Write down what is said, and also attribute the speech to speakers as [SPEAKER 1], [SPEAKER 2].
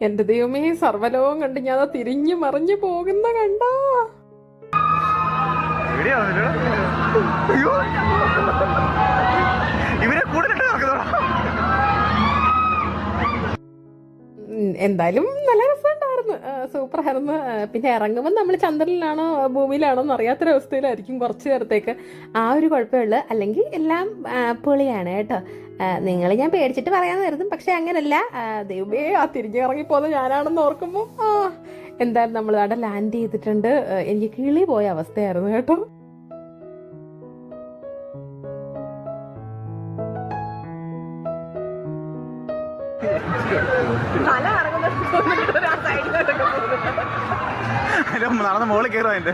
[SPEAKER 1] എന്റെ ദൈവമേ, സർവ്വലോകം കണ്ട് ഞാൻ തിരിഞ്ഞു മറിഞ്ഞു പോകുന്ന കണ്ടോ. എന്തായാലും നല്ല രസമുണ്ടായിരുന്നു, സൂപ്പർ ആയിരുന്നു. പിന്നെ ഇറങ്ങുമ്പോൾ നമ്മൾ ചന്ദ്രനിലാണോ ഭൂമിയിലാണോ എന്ന് അറിയാത്തൊരവസ്ഥയിലായിരിക്കും കുറച്ച് നേരത്തേക്ക്. ആ ഒരു കുഴപ്പമുള്ളൂ, അല്ലെങ്കിൽ എല്ലാം പൊളിയാണ് കേട്ടോ. നിങ്ങൾ ഞാൻ പേടിച്ചിട്ട് പറയാമെന്നായിരുന്നു, പക്ഷെ അങ്ങനല്ല. ദൈവമേ, ആ തിരിഞ്ഞിറങ്ങിപ്പോകുന്ന ഞാനാണെന്ന് ഓർക്കുമ്പോൾ എന്തായാലും നമ്മൾ അവിടെ ലാൻഡ് ചെയ്തിട്ടുണ്ട്. എനിക്ക് കിളി പോയ അവസ്ഥയായിരുന്നു കേട്ടോ.
[SPEAKER 2] നടന്ന മോളിൽ കയറും അതിന്റെ